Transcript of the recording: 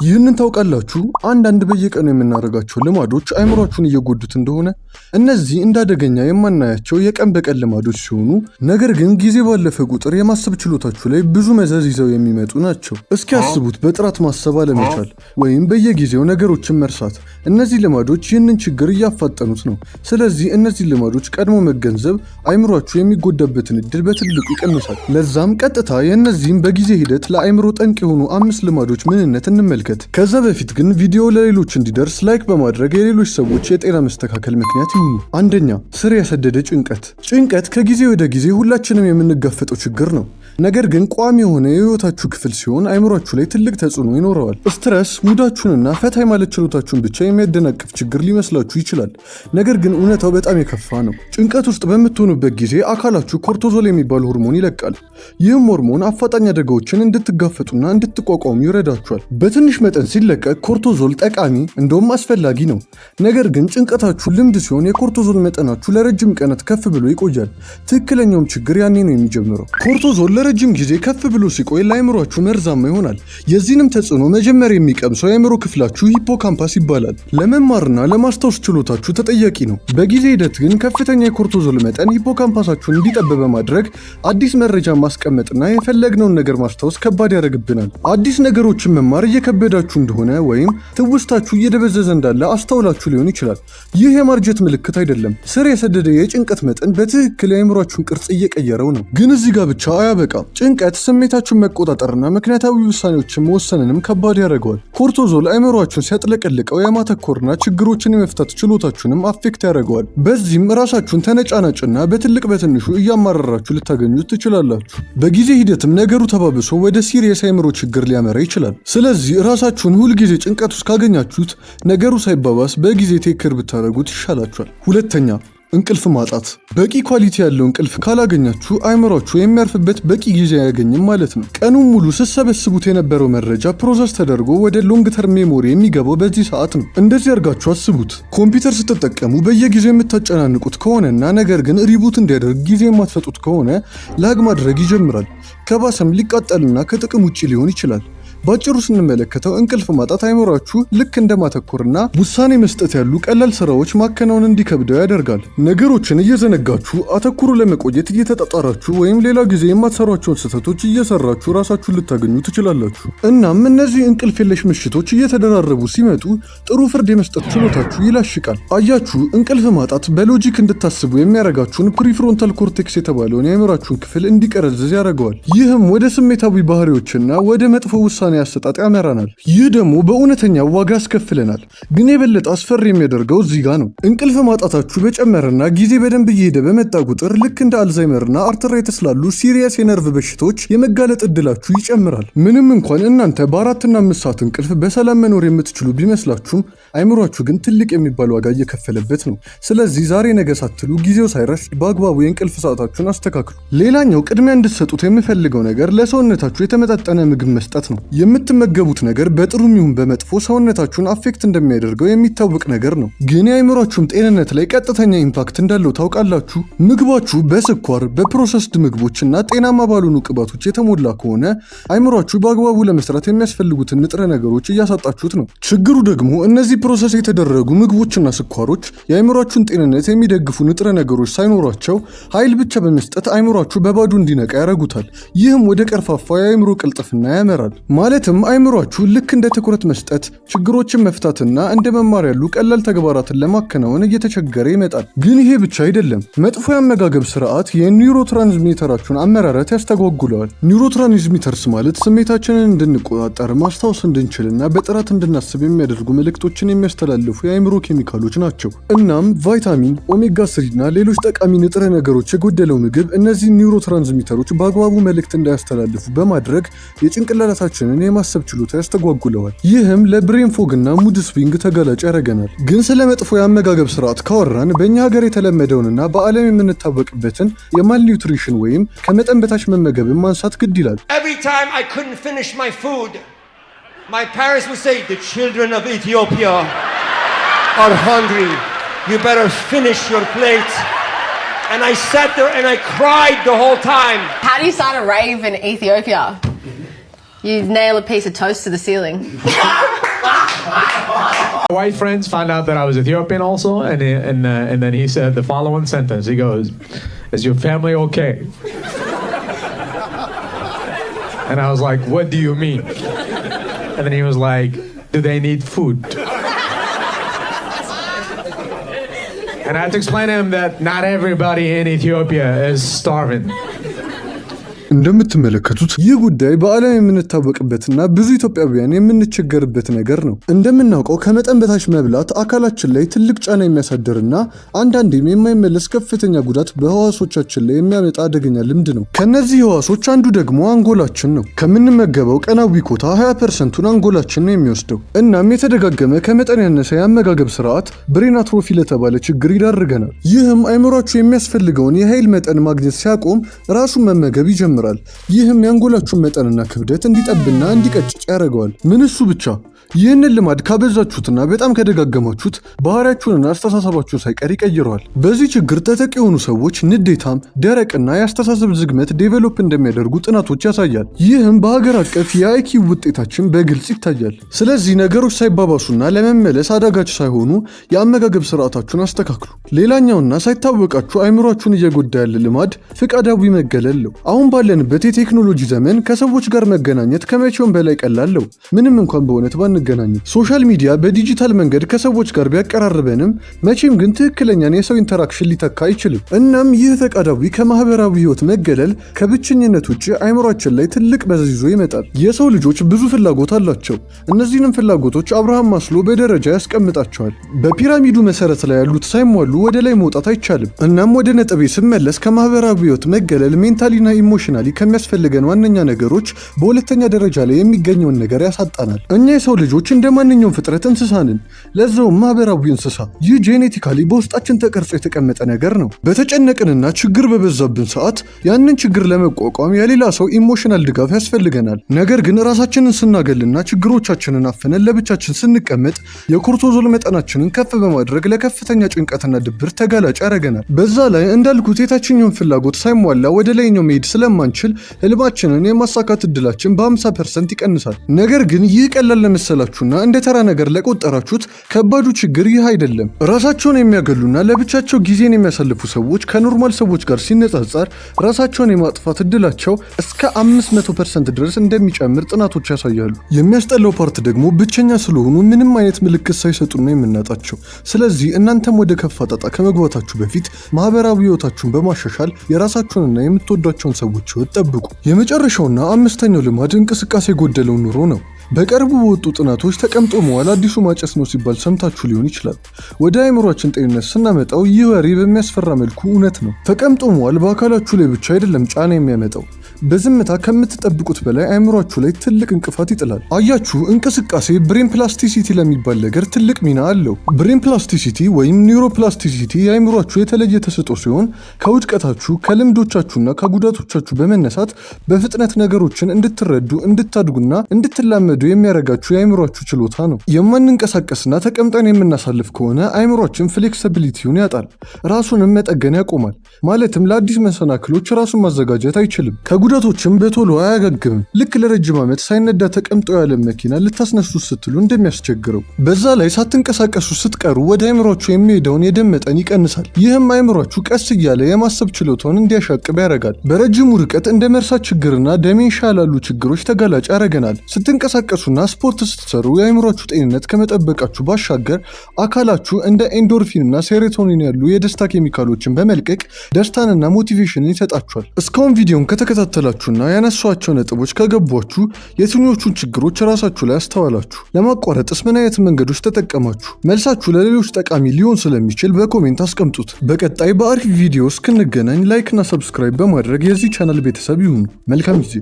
ይህንን ታውቃላችሁ? አንዳንድ በየቀኑ የምናደርጋቸው ልማዶች አይምሯችሁን እየጎዱት እንደሆነ። እነዚህ እንዳደገኛ የማናያቸው የቀን በቀን ልማዶች ሲሆኑ ነገር ግን ጊዜ ባለፈ ቁጥር የማሰብ ችሎታችሁ ላይ ብዙ መዘዝ ይዘው የሚመጡ ናቸው። እስኪ አስቡት፣ በጥራት ማሰብ አለመቻል ወይም በየጊዜው ነገሮችን መርሳት። እነዚህ ልማዶች ይህንን ችግር እያፋጠኑት ነው። ስለዚህ እነዚህ ልማዶች ቀድሞ መገንዘብ አይምሯችሁ የሚጎዳበትን እድል በትልቁ ይቀንሳል። ለዛም ቀጥታ የእነዚህም በጊዜ ሂደት ለአይምሮ ጠንቅ የሆኑ 5 ልማዶች ምንነት እንመልከት። ከዛ በፊት ግን ቪዲዮ ለሌሎች እንዲደርስ ላይክ በማድረግ የሌሎች ሰዎች የጤና መስተካከል ምክንያት ይሁኑ። አንደኛ፣ ስር የሰደደ ጭንቀት። ጭንቀት ከጊዜ ወደ ጊዜ ሁላችንም የምንጋፈጠው ችግር ነው። ነገር ግን ቋሚ የሆነ የህይወታችሁ ክፍል ሲሆን አይምሯችሁ ላይ ትልቅ ተጽዕኖ ይኖረዋል። ስትረስ ሙዳችሁንና ፈታ ማለት ችሎታችሁን ብቻ የሚያደናቅፍ ችግር ሊመስላችሁ ይችላል። ነገር ግን እውነታው በጣም የከፋ ነው። ጭንቀት ውስጥ በምትሆኑበት ጊዜ አካላችሁ ኮርቲዞል የሚባል ሆርሞን ይለቃል። ይህም ሆርሞን አፋጣኝ አደጋዎችን እንድትጋፈጡና እንድትቋቋሙ ይረዳችኋል። በትንሽ መጠን ሲለቀቅ ኮርቲዞል ጠቃሚ እንደውም አስፈላጊ ነው። ነገር ግን ጭንቀታችሁ ልምድ ሲሆን የኮርቲዞል መጠናችሁ ለረጅም ቀናት ከፍ ብሎ ይቆያል። ትክክለኛውም ችግር ያኔ ነው የሚጀምረው። ኮርቲዞል ለረጅም ጊዜ ከፍ ብሎ ሲቆይ ለአይምሯችሁ መርዛማ ይሆናል። የዚህንም ተጽዕኖ መጀመሪያ የሚቀምሰው የአይምሮ ክፍላችሁ ሂፖካምፓስ ይባላል። ለመማርና ለማስታወስ ችሎታችሁ ተጠያቂ ነው። በጊዜ ሂደት ግን ከፍተኛ የኮርቲዞል መጠን ሂፖካምፓሳችሁን እንዲጠብ በማድረግ አዲስ መረጃ ማስቀመጥና የፈለግነውን ነገር ማስታወስ ከባድ ያደርግብናል። አዲስ ነገሮችን መማር እየከበዳችሁ እንደሆነ ወይም ትውስታችሁ እየደበዘዘ እንዳለ አስተውላችሁ ሊሆን ይችላል። ይህ የማርጀት ምልክት አይደለም። ስር የሰደደ የጭንቀት መጠን በትክክል የአይምሯችሁን ቅርጽ እየቀየረው ነው። ግን እዚህ ጋር ብቻ አያበቃም። ጭንቀት ስሜታችሁን መቆጣጠርና ምክንያታዊ ውሳኔዎችን መወሰንንም ከባድ ያደርገዋል። ኮርቲዞል አይምሯችሁን ሲያጥለቀልቀው የማተኮርና ችግሮችን የመፍታት ችሎታችሁንም አፌክት ያደርገዋል። በዚህም ራሳችሁን ተነጫናጭና በትልቅ በትንሹ እያማረራችሁ ልታገኙት ትችላላችሁ። በጊዜ ሂደትም ነገሩ ተባብሶ ወደ ሲሪየስ አይምሮ ችግር ሊያመራ ይችላል። ስለዚህ ራሳችሁን ሁልጊዜ ጭንቀት ውስጥ ካገኛችሁት ነገሩ ሳይባባስ በጊዜ ቴክር ብታደርጉት ይሻላችኋል። ሁለተኛ፣ እንቅልፍ ማጣት። በቂ ኳሊቲ ያለው እንቅልፍ ካላገኛችሁ አይምሯችሁ የሚያርፍበት በቂ ጊዜ አያገኝም ማለት ነው። ቀኑን ሙሉ ስትሰበስቡት የነበረው መረጃ ፕሮሰስ ተደርጎ ወደ ሎንግ ተርም ሜሞሪ የሚገባው በዚህ ሰዓት ነው። እንደዚህ አድርጋችሁ አስቡት። ኮምፒውተር ስትጠቀሙ በየጊዜው የምታጨናንቁት ከሆነና ነገር ግን ሪቡት እንዲያደርግ ጊዜ የማትሰጡት ከሆነ ላግ ማድረግ ይጀምራል። ከባሰም ሊቃጠልና ከጥቅም ውጭ ሊሆን ይችላል። ባጭሩ ስንመለከተው እንቅልፍ ማጣት አይምሯችሁ ልክ እንደማተኮርና ውሳኔ መስጠት ያሉ ቀላል ስራዎች ማከናወን እንዲከብደው ያደርጋል። ነገሮችን እየዘነጋችሁ አተኩሮ ለመቆየት እየተጣጣራችሁ ወይም ሌላ ጊዜ የማትሰሯቸውን ስህተቶች እየሰራችሁ ራሳችሁን ልታገኙ ትችላላችሁ። እናም እነዚህ እንቅልፍ የለሽ ምሽቶች እየተደራረቡ ሲመጡ ጥሩ ፍርድ የመስጠት ችሎታችሁ ይላሽቃል። አያችሁ፣ እንቅልፍ ማጣት በሎጂክ እንድታስቡ የሚያደርጋችሁን ፕሪፍሮንታል ኮርቴክስ የተባለውን የአእምሯችሁን ክፍል እንዲቀረዝዝ ያደርገዋል። ይህም ወደ ስሜታዊ ባህሪዎችና ወደ መጥፎ ውሳኔ አሰጣጥ ያመራናል። ይህ ደግሞ በእውነተኛ ዋጋ ያስከፍለናል። ግን የበለጠ አስፈሪ የሚያደርገው እዚህ ጋር ነው። እንቅልፍ ማጣታችሁ በጨመረና ጊዜ በደንብ እየሄደ በመጣ ቁጥር ልክ እንደ አልዛይመርና አርትራይተስ ላሉ ሲሪየስ የነርቭ በሽታዎች የመጋለጥ እድላችሁ ይጨምራል። ምንም እንኳን እናንተ በ4 እና 5 ሰዓት እንቅልፍ በሰላም መኖር የምትችሉ ቢመስላችሁም አይምሯችሁ ግን ትልቅ የሚባል ዋጋ እየከፈለበት ነው። ስለዚህ ዛሬ ነገ ሳትሉ ጊዜው ሳይረፍድ በአግባቡ የእንቅልፍ ሰዓታችሁን አስተካክሉ። ሌላኛው ቅድሚያ እንድትሰጡት የምፈልገው ነገር ለሰውነታችሁ የተመጣጠነ ምግብ መስጠት ነው። የምትመገቡት ነገር በጥሩም ይሁን በመጥፎ ሰውነታችሁን አፌክት እንደሚያደርገው የሚታወቅ ነገር ነው። ግን የአይምሯችሁም ጤንነት ላይ ቀጥተኛ ኢምፓክት እንዳለው ታውቃላችሁ? ምግባችሁ በስኳር በፕሮሰስድ ምግቦችና ጤናማ ባልሆኑ ቅባቶች የተሞላ ከሆነ አይምሯችሁ በአግባቡ ለመስራት የሚያስፈልጉትን ንጥረ ነገሮች እያሳጣችሁት ነው። ችግሩ ደግሞ እነዚህ ፕሮሰስ የተደረጉ ምግቦችና ስኳሮች የአይምሯችሁን ጤንነት የሚደግፉ ንጥረ ነገሮች ሳይኖሯቸው ኃይል ብቻ በመስጠት አይምሯችሁ በባዶ እንዲነቃ ያደርጉታል። ይህም ወደ ቀርፋፋ የአይምሮ ቅልጥፍና ያመራል። ማለትም አይምሯችሁ ልክ እንደ ትኩረት መስጠት፣ ችግሮችን መፍታትና እንደ መማር ያሉ ቀላል ተግባራትን ለማከናወን እየተቸገረ ይመጣል። ግን ይሄ ብቻ አይደለም። መጥፎ የአመጋገብ ስርዓት የኒውሮትራንስሚተራችሁን አመራረት ያስተጓጉለዋል። ኒውሮትራንስሚተርስ ማለት ስሜታችንን እንድንቆጣጠር፣ ማስታወስ እንድንችልና በጥራት እንድናስብ የሚያደርጉ መልእክቶችን የሚያስተላልፉ የአይምሮ ኬሚካሎች ናቸው። እናም ቫይታሚን፣ ኦሜጋ 3 እና ሌሎች ጠቃሚ ንጥረ ነገሮች የጎደለው ምግብ እነዚህ ኒውሮትራንስሚተሮች በአግባቡ መልእክት እንዳያስተላልፉ በማድረግ የጭንቅላታችንን የማሰብ ችሎታ ያስተጓጉለዋል። ይህም ለብሬን ፎግ እና ሙድ ስዊንግ ተጋላጭ ያደርገናል። ግን ስለ መጥፎ የአመጋገብ ስርዓት ካወራን በእኛ ሀገር የተለመደውንና በዓለም የምንታወቅበትን የማልኒውትሪሽን ወይም ከመጠን በታች መመገብን ማንሳት ግድ ይላል። Every time I couldn't finish my food, my parents would say, "The children of Ethiopia are hungry. You better finish your plate." And I sat there and I cried the whole time. How do you start a rave in Ethiopia? You nail a piece of toast to the ceiling. My white friends found out that I was Ethiopian also, and then he said the following sentence. He goes, "Is your family okay?" And I was like, "What do you mean?" And then he was like, "Do they need food?" And I had to explain to him that not everybody in Ethiopia is starving. እንደምትመለከቱት ይህ ጉዳይ በዓለም የምንታወቅበትና ብዙ ኢትዮጵያውያን የምንቸገርበት ነገር ነው። እንደምናውቀው ከመጠን በታች መብላት አካላችን ላይ ትልቅ ጫና የሚያሳድርና አንዳንዴም የማይመለስ ከፍተኛ ጉዳት በህዋሶቻችን ላይ የሚያመጣ አደገኛ ልምድ ነው። ከነዚህ ህዋሶች አንዱ ደግሞ አንጎላችን ነው። ከምንመገበው ቀናዊ ኮታ 20%ን አንጎላችን ነው የሚወስደው። እናም የተደጋገመ ከመጠን ያነሰ የአመጋገብ ስርዓት ብሬን አትሮፊ ለተባለ ችግር ይዳርገናል። ይህም አይምሯችሁ የሚያስፈልገውን የኃይል መጠን ማግኘት ሲያቆም ራሱን መመገብ ይጀምራል። ይህም የአንጎላችሁን መጠንና ክብደት እንዲጠብና እንዲቀጭጭ ያደርገዋል። ምን እሱ ብቻ ይህንን ልማድ ካበዛችሁትና በጣም ከደጋገማችሁት ባህሪያችሁንና አስተሳሰባችሁን ሳይቀር ይቀይረዋል። በዚህ ችግር ተጠቂ የሆኑ ሰዎች ንዴታም፣ ደረቅና የአስተሳሰብ ዝግመት ዴቨሎፕ እንደሚያደርጉ ጥናቶች ያሳያል። ይህም በሀገር አቀፍ የአይኪው ውጤታችን በግልጽ ይታያል። ስለዚህ ነገሮች ሳይባባሱና ለመመለስ አዳጋች ሳይሆኑ የአመጋገብ ስርዓታችሁን አስተካክሉ። ሌላኛውና ሳይታወቃችሁ አይምሯችሁን እየጎዳ ያለ ልማድ ፍቃዳዊ መገለል ነው። አሁን ባለንበት የቴክኖሎጂ ዘመን ከሰዎች ጋር መገናኘት ከመቼውም በላይ ቀላል ነው። ምንም እንኳን በእውነት ባንገናኝ። ሶሻል ሚዲያ በዲጂታል መንገድ ከሰዎች ጋር ቢያቀራርበንም መቼም ግን ትክክለኛን የሰው ኢንተራክሽን ሊተካ አይችልም። እናም ይህ ፈቃዳዊ ከማህበራዊ ህይወት መገለል ከብቸኝነት ውጭ አይምሯችን ላይ ትልቅ መዘዝ ይዞ ይመጣል። የሰው ልጆች ብዙ ፍላጎት አላቸው። እነዚህንም ፍላጎቶች አብርሃም ማስሎ በደረጃ ያስቀምጣቸዋል። በፒራሚዱ መሰረት ላይ ያሉት ሳይሟሉ ወደ ላይ መውጣት አይቻልም። እናም ወደ ነጥቤ ስመለስ ከማህበራዊ ህይወት መገለል ሜንታሊና ኢሞሽናሊ ከሚያስፈልገን ዋነኛ ነገሮች በሁለተኛ ደረጃ ላይ የሚገኘውን ነገር ያሳጣናል። እኛ የሰው ልጆች እንደ ማንኛውም ፍጥረት እንስሳ ነን፣ ለዛውም ማህበራዊ እንስሳ። ይህ ጄኔቲካሊ በውስጣችን ተቀርጾ የተቀመጠ ነገር ነው። በተጨነቅንና ችግር በበዛብን ሰዓት ያንን ችግር ለመቋቋም የሌላ ሰው ኢሞሽናል ድጋፍ ያስፈልገናል። ነገር ግን ራሳችንን ስናገልና ችግሮቻችንን አፍነን ለብቻችን ስንቀመጥ የኮርቲዞል መጠናችንን ከፍ በማድረግ ለከፍተኛ ጭንቀትና ድብርት ተጋላጭ ያደርገናል። በዛ ላይ እንዳልኩት የታችኛውን ፍላጎት ሳይሟላ ወደ ላይኛው መሄድ ስለማንችል ህልማችንን የማሳካት እድላችን በ50% ይቀንሳል። ነገር ግን ይህ ቀላል ለመሰላችሁና እንደ ተራ ነገር ለቆጠራችሁት ከባዱ ችግር ይህ አይደለም። ራሳቸውን የሚያገሉና ለብቻቸው ጊዜን የሚያሳልፉ ሰዎች ከኖርማል ሰዎች ጋር ሲነጻጸር ራሳቸውን የማጥፋት እድላቸው እስከ 500% ድረስ እንደሚጨምር ጥናቶች ያሳያሉ። የሚያስጠላው ፓርት ደግሞ ብቸኛ ስለሆኑ ምንም አይነት ምልክት ሳይሰጡና የምናጣቸው። ስለዚህ እናንተም ወደ ከፋ ጣጣ ከመግባታችሁ በፊት ማህበራዊ ህይወታችሁን በማሻሻል የራሳችሁንና የምትወዷቸውን ሰዎች ህይወት ጠብቁ። የመጨረሻውና አምስተኛው ልማድ እንቅስቃሴ የጎደለው ኑሮ ነው። በቅርቡ በወጡ ጥናቶች ተቀምጦ መዋል አዲሱ ማጨስ ነው ሲባል ሰምታችሁ ሊሆን ይችላል። ወደ አእምሯችን ጤንነት ስናመጣው ይህ ወሬ በሚያስፈራ መልኩ እውነት ነው። ተቀምጦ መዋል በአካላችሁ ላይ ብቻ አይደለም ጫና የሚያመጣው፣ በዝምታ ከምትጠብቁት በላይ አእምሯችሁ ላይ ትልቅ እንቅፋት ይጥላል። አያችሁ፣ እንቅስቃሴ ብሬን ፕላስቲሲቲ ለሚባል ነገር ትልቅ ሚና አለው። ብሬን ፕላስቲሲቲ ወይም ኒውሮፕላስቲሲቲ የአእምሯችሁ የተለየ ተሰጥኦ ሲሆን ከውድቀታችሁ ከልምዶቻችሁና ከጉዳቶቻችሁ በመነሳት በፍጥነት ነገሮችን እንድትረዱ እንድታድጉና እንድትላመዱ የሚያደርጋችሁ የአእምሯችሁ ችሎታ ነው። የማንንቀሳቀስና ተቀምጠን የምናሳልፍ ከሆነ አእምሯችን ፍሌክሲቢሊቲውን ያጣል፣ ራሱንም መጠገን ያቆማል። ማለትም ለአዲስ መሰናክሎች ራሱን ማዘጋጀት አይችልም። ከጉዳቶችም በቶሎ አያገግምም። ልክ ለረጅም ዓመት ሳይነዳ ተቀምጦ ያለ መኪና ልታስነሱ ስትሉ እንደሚያስቸግረው። በዛ ላይ ሳትንቀሳቀሱ ስትቀሩ ወደ አእምሯችሁ የሚሄደውን የደም መጠን ይቀንሳል። ይህም አእምሯችሁ ቀስ እያለ የማሰብ ችሎታውን እንዲያሻቅብ ያደርጋል። በረጅሙ ርቀት እንደ መርሳት ችግርና ደሜንሻ ላሉ ችግሮች ተጋላጭ ያደርገናል። ስትንቀሳቀሱና ስፖርት ስትሰሩ የአእምሯችሁ ጤንነት ከመጠበቃችሁ ባሻገር አካላችሁ እንደ ኤንዶርፊንና ሴሮቶኒን ያሉ የደስታ ኬሚካሎችን በመልቀቅ ደስታንና ሞቲቬሽንን ይሰጣችኋል። እስካሁን ቪዲዮን ከተከታተላችሁና ያነሷቸው ነጥቦች ከገቧችሁ የትኞቹን ችግሮች ራሳችሁ ላይ አስተዋላችሁ? ለማቋረጥስ ምን አይነት መንገዶች ተጠቀማችሁ? መልሳችሁ ለሌሎች ጠቃሚ ሊሆን ስለሚችል በኮሜንት አስቀምጡት። በቀጣይ በአሪፍ ቪዲዮ እስክንገናኝ ላይክ እና ሰብስክራይብ በማድረግ የዚህ ቻናል ቤተሰብ ይሁኑ። መልካም ጊዜ።